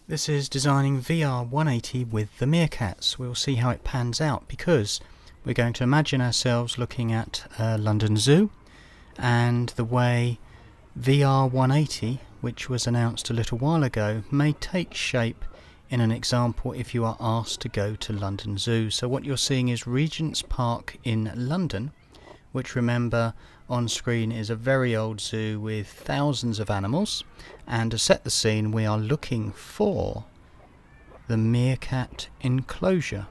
This is designing VR180 with the Meerkats. We'll see how it pans out because we're going to imagine ourselves looking at London Zoo, and the way VR180, which was announced a little while ago, may take shape in an example if you are asked to go to London Zoo. So what you're seeing is Regent's Park in London, which, remember, on screen is a very old zoo with thousands of animals, and to set the scene we are looking for the meerkat enclosure,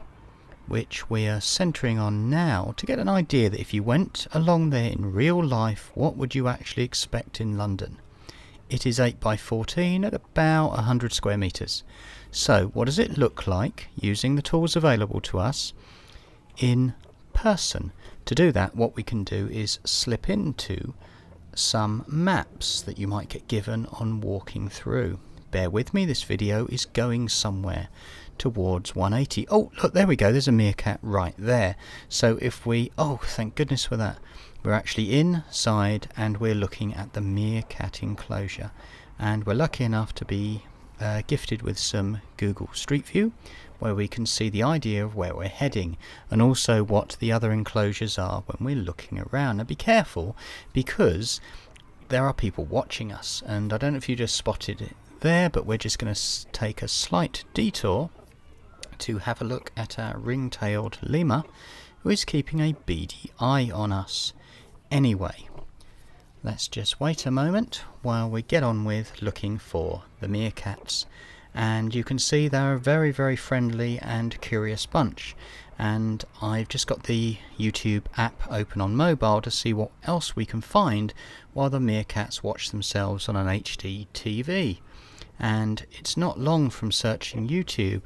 which we are centering on now to get an idea that if you went along there in real life, what would you actually expect in London. It is 8 by 14 at about 100 square meters. So what does it look like using the tools available to us in person? To do that, what we can do is slip into some maps that you might get given on walking through. Bear with me, this video is going somewhere towards 180. Oh, look, there we go, there's a meerkat right there. So if we, oh, thank goodness for that, we're actually inside and we're looking at the meerkat enclosure. And we're lucky enough to be gifted with some Google Street View, where we can see the idea of where we're heading and also what the other enclosures are when we're looking around. Now be careful, because there are people watching us, and I don't know if you just spotted it there, but we're just going to take a slight detour to have a look at our ring-tailed lemur, who is keeping a beady eye on us. Anyway, let's just wait a moment while we get on with looking for the meerkats. And you can see they're a very, very friendly and curious bunch. And I've just got the YouTube app open on mobile to see what else we can find while the meerkats watch themselves on an HD TV. And it's not long from searching YouTube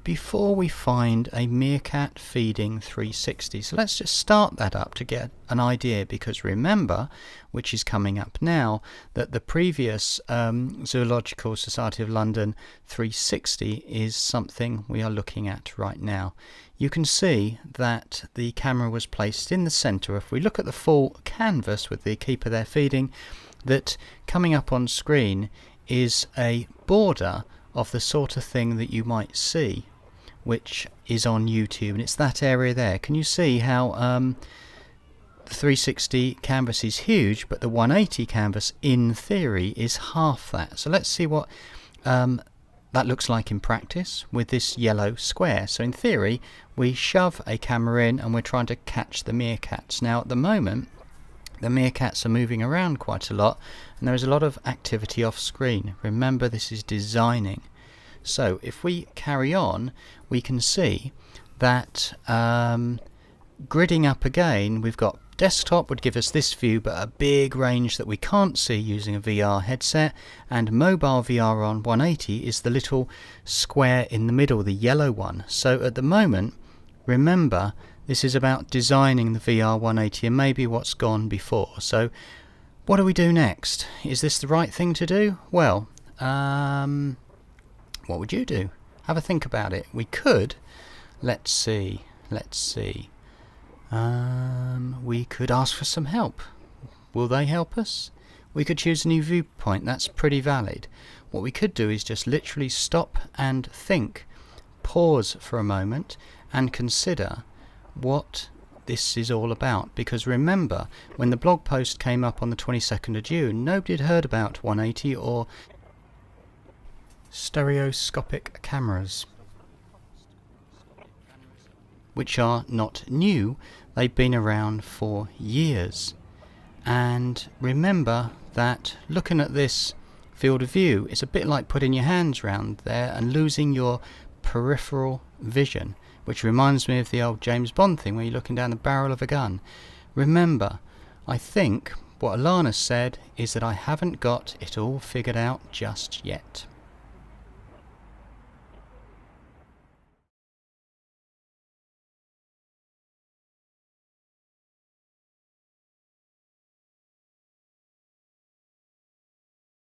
before we find a meerkat feeding 360. So let's just start that up to get an idea, because remember, which is coming up now, that the previous Zoological Society of London 360 is something we are looking at right now. You can see that the camera was placed in the center. If we look at the full canvas with the keeper there feeding, that coming up on screen is a border of the sort of thing that you might see, which is on YouTube, and it's that area there. Can you see how the 360 canvas is huge, but the 180 canvas in theory is half that? So let's see what that looks like in practice with this yellow square. So in theory we shove a camera in and we're trying to catch the meerkats. Now at the moment the meerkats are moving around quite a lot and there is a lot of activity off screen. Remember, this is designing. So if we carry on, we can see that gridding up again, we've got desktop would give us this view, but a big range that we can't see using a VR headset, and mobile VR on 180 is the little square in the middle, the yellow one. So at the moment, remember, this is about designing the VR 180 and maybe what's gone before. So what do we do next? Is this the right thing to do? Well, what would you do? Have a think about it. We could, let's see, we could ask for some help. Will they help us? We could choose a new viewpoint. That's pretty valid. What we could do is just literally stop and think, pause for a moment and consider what this is all about. Because remember, when the blog post came up on the 22nd of June, nobody had heard about 180 or stereoscopic cameras, which are not new. They've been around for years. And remember that looking at this field of view is a bit like putting your hands round there and losing your peripheral vision, which reminds me of the old James Bond thing where you're looking down the barrel of a gun. Remember, I think what Alana said is that I haven't got it all figured out just yet.